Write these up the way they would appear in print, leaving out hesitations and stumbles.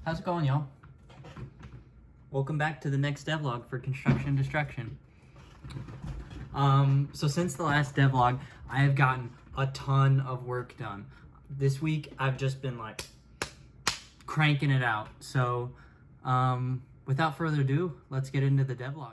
How's it going, y'all? Welcome back to the next devlog for Construction Destruction. So since the last devlog, I have gotten a ton of work done. This week, I've just been like cranking it out. So without further ado, let's get into the devlog.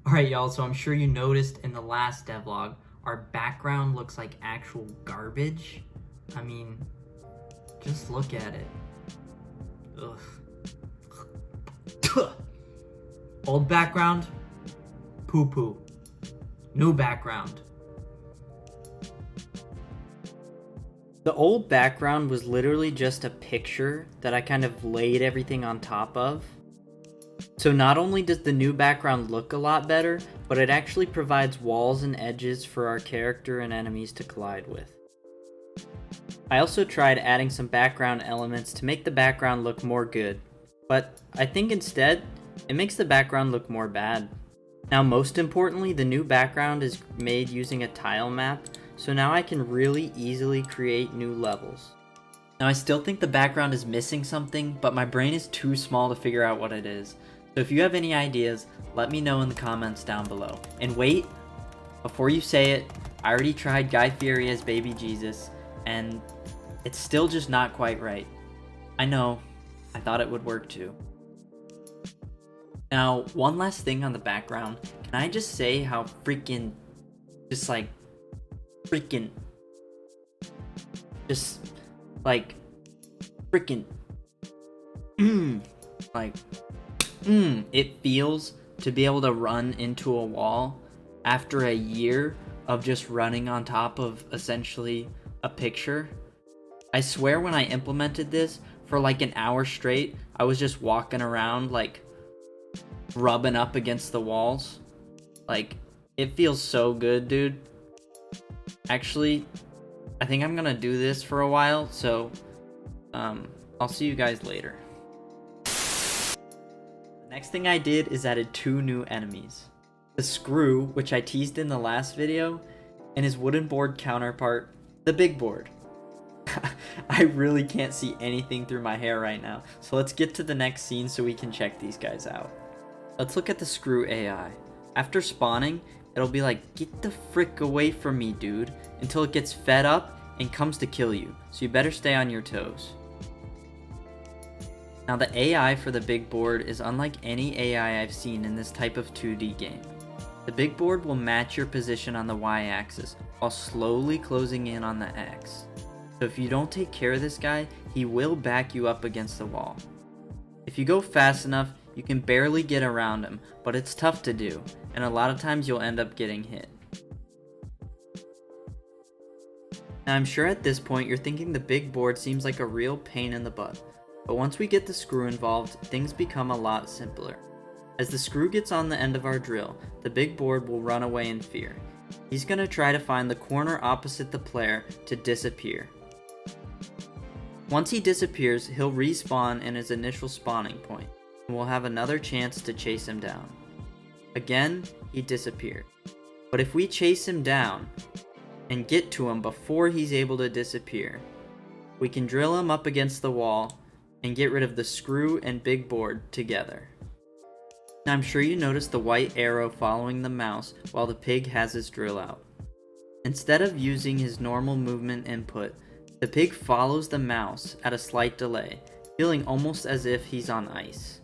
Alright y'all, so I'm sure you noticed in the last devlog, our background looks like actual garbage. I mean, just look at it. Ugh. Old background, poo-poo. New background. The old background was literally just a picture that I kind of laid everything on top of. So not only does the new background look a lot better, but it actually provides walls and edges for our character and enemies to collide with. I also tried adding some background elements to make the background look more good, but I think instead, it makes the background look more bad. Now most importantly, the new background is made using a tile map, so now I can really easily create new levels. Now I still think the background is missing something, but my brain is too small to figure out what it is. So if you have any ideas, let me know in the comments down below. And wait, before you say it, I already tried Guy Fieri as Baby Jesus, and it's still just not quite right. I know, I thought it would work too. Now, one last thing on the background, can I just say how freaking, it feels to be able to run into a wall after a year of just running on top of essentially a picture. I swear when I implemented this for like an hour straight, I was just walking around like rubbing up against the walls. Like, it feels so good, dude. Actually, I think I'm gonna do this for a while, so I'll see you guys later. Next thing I did is added two new enemies. The Screw, which I teased in the last video, and his wooden board counterpart, the Big Board. I really can't see anything through my hair right now, so let's get to the next scene so we can check these guys out. Let's look at the Screw AI. After spawning, it'll be like, get the frick away from me, dude, until it gets fed up and comes to kill you, so you better stay on your toes. Now the AI for the Big Board is unlike any AI I've seen in this type of 2D game. The Big Board will match your position on the Y-axis while slowly closing in on the X. So if you don't take care of this guy, he will back you up against the wall. If you go fast enough, you can barely get around him, but it's tough to do, and a lot of times you'll end up getting hit. Now I'm sure at this point you're thinking the Big Board seems like a real pain in the butt. But once we get the Screw involved, things become a lot simpler. As the Screw gets on the end of our drill, the Big Board will run away in fear. He's gonna try to find the corner opposite the player to disappear. Once he disappears, he'll respawn in his initial spawning point, and we'll have another chance to chase him down. Again, he disappeared. But if we chase him down and get to him before he's able to disappear, we can drill him up against the wall and get rid of the Screw and Big Board together. Now I'm sure you noticed the white arrow following the mouse while the pig has his drill out. Instead of using his normal movement input, the pig follows the mouse at a slight delay, feeling almost as if he's on ice.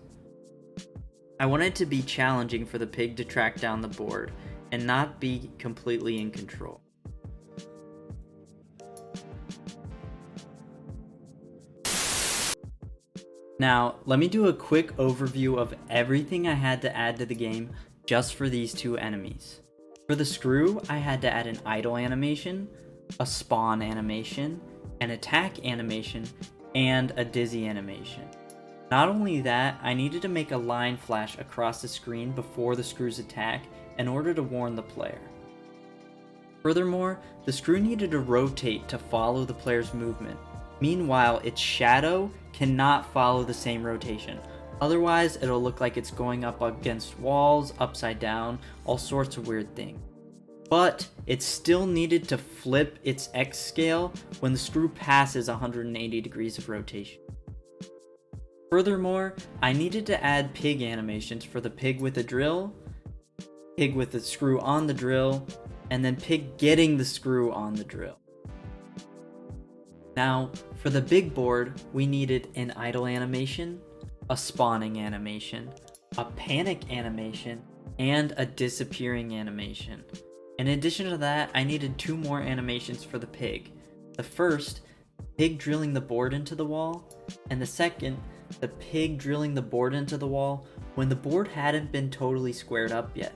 I wanted it to be challenging for the pig to track down the board and not be completely in control. Now, let me do a quick overview of everything I had to add to the game just for these two enemies. For the Screw, I had to add an idle animation, a spawn animation, an attack animation, and a dizzy animation. Not only that, I needed to make a line flash across the screen before the Screw's attack in order to warn the player. Furthermore, the Screw needed to rotate to follow the player's movement. Meanwhile, its shadow cannot follow the same rotation. Otherwise, it'll look like it's going up against walls, upside down, all sorts of weird things. But it still needed to flip its X scale when the screw passes 180 degrees of rotation. Furthermore, I needed to add pig animations for the pig with a drill, pig with the screw on the drill, and then pig getting the screw on the drill. Now, for the big board, we needed an idle animation, a spawning animation, a panic animation, and a disappearing animation. In addition to that, I needed 2 more animations for the pig. The first, pig drilling the board into the wall, and the second, the pig drilling the board into the wall when the board hadn't been totally squared up yet.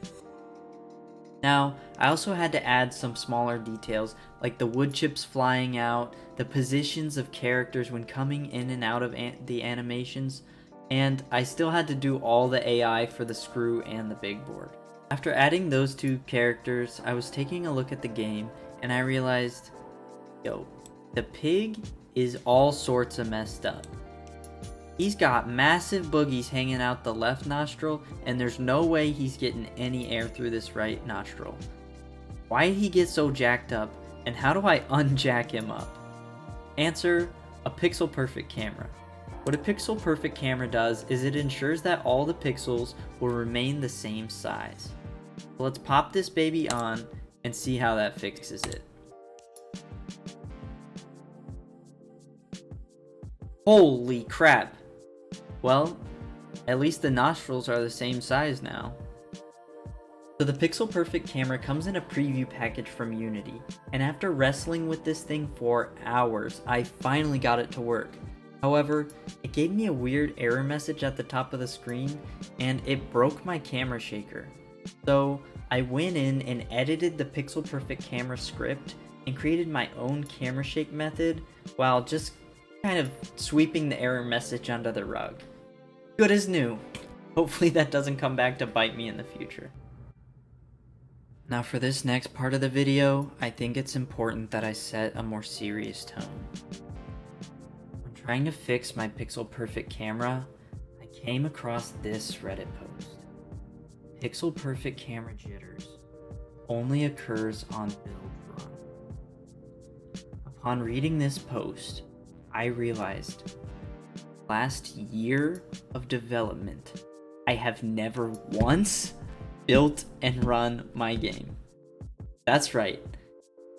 Now, I also had to add some smaller details like the wood chips flying out, the positions of characters when coming in and out of the animations, and I still had to do all the AI for the screw and the big board. After adding those 2 characters, I was taking a look at the game and I realized, yo, the pig is all sorts of messed up. He's got massive boogies hanging out the left nostril, and there's no way he's getting any air through this right nostril. Why did he get so jacked up, and how do I unjack him up? Answer, a pixel perfect camera. What a pixel perfect camera does is it ensures that all the pixels will remain the same size. So let's pop this baby on and see how that fixes it. Holy crap! Well, at least the nostrils are the same size now. So the Pixel Perfect camera comes in a preview package from Unity, and after wrestling with this thing for hours, I finally got it to work. However, it gave me a weird error message at the top of the screen, and it broke my camera shaker. So I went in and edited the Pixel Perfect camera script and created my own camera shake method while just kind of sweeping the error message under the rug. Good as new. Hopefully that doesn't come back to bite me in the future. Now for this next part of the video, I think it's important that I set a more serious tone. When trying to fix my Pixel Perfect camera, I came across this Reddit post. Pixel Perfect camera jitters only occurs on build run. Upon reading this post, I realized last year of development, I have never once built and run my game. That's right,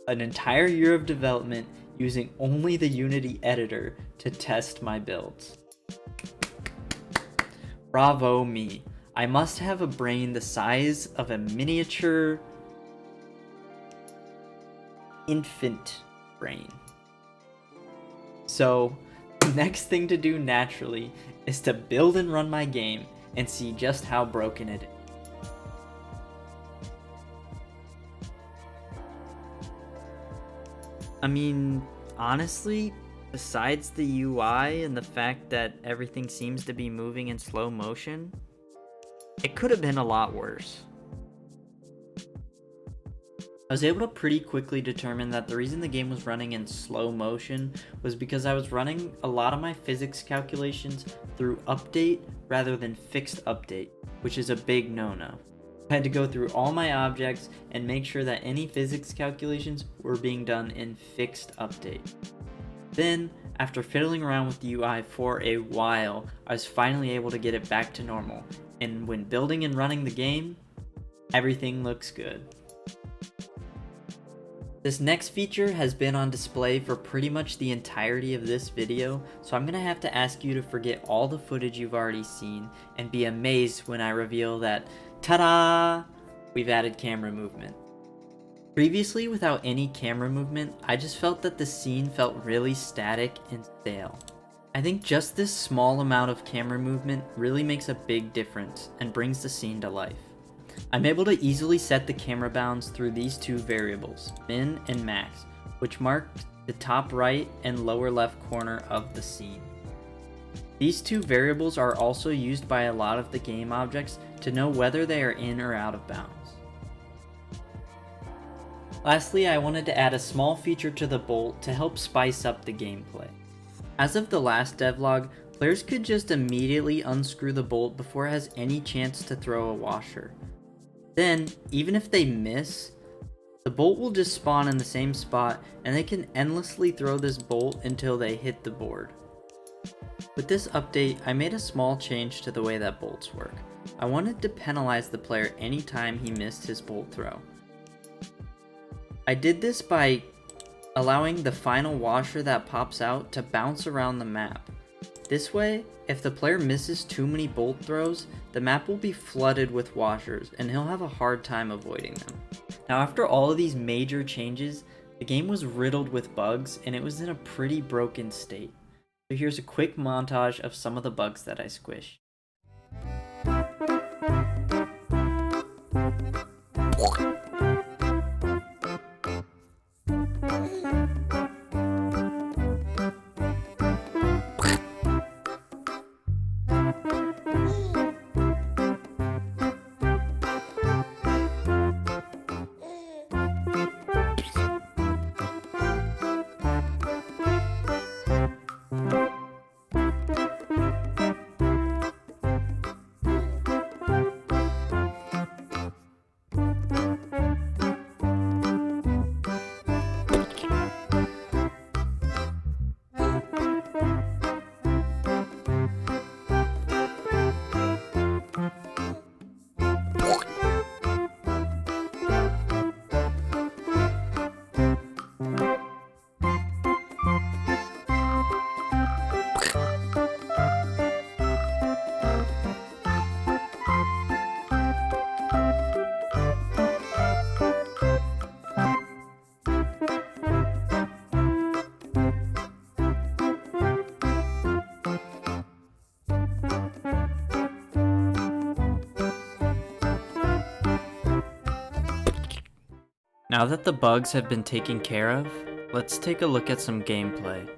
an entire year of development using only the Unity editor to test my builds. Bravo me. I must have a brain the size of a miniature infant brain. So, the next thing to do naturally is to build and run my game and see just how broken it is. I mean, honestly, besides the UI and the fact that everything seems to be moving in slow motion, it could have been a lot worse. I was able to pretty quickly determine that the reason the game was running in slow motion was because I was running a lot of my physics calculations through update rather than fixed update, which is a big no-no. I had to go through all my objects and make sure that any physics calculations were being done in fixed update. Then, after fiddling around with the UI for a while, I was finally able to get it back to normal, and when building and running the game, everything looks good. This next feature has been on display for pretty much the entirety of this video, so I'm gonna have to ask you to forget all the footage you've already seen and be amazed when I reveal that, ta-da! We've added camera movement. Previously, without any camera movement, I just felt that the scene felt really static and stale. I think just this small amount of camera movement really makes a big difference and brings the scene to life. I'm able to easily set the camera bounds through these 2 variables, min and max, which mark the top right and lower left corner of the scene. These 2 variables are also used by a lot of the game objects to know whether they are in or out of bounds. Lastly, I wanted to add a small feature to the bolt to help spice up the gameplay. As of the last devlog, players could just immediately unscrew the bolt before it has any chance to throw a washer. Then, even if they miss, the bolt will just spawn in the same spot and they can endlessly throw this bolt until they hit the board. With this update, I made a small change to the way that bolts work. I wanted to penalize the player anytime he missed his bolt throw. I did this by allowing the final washer that pops out to bounce around the map. This way, if the player misses too many bolt throws, the map will be flooded with washers and he'll have a hard time avoiding them. Now, after all of these major changes, the game was riddled with bugs and it was in a pretty broken state. So here's a quick montage of some of the bugs that I squished. Now that the bugs have been taken care of, let's take a look at some gameplay.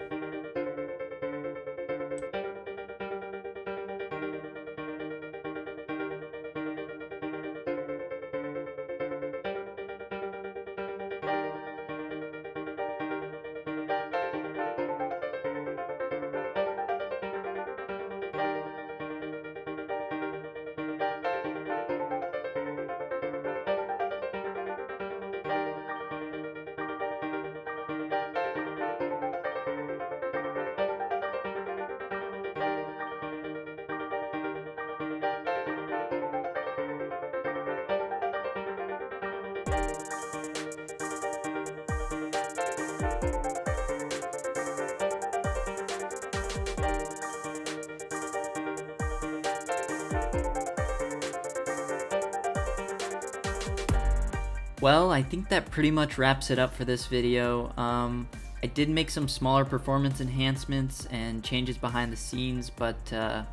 Well, I think that pretty much wraps it up for this video. I did make some smaller performance enhancements and changes behind the scenes, but yeah,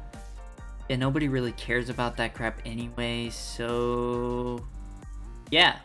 nobody really cares about that crap anyway, so yeah.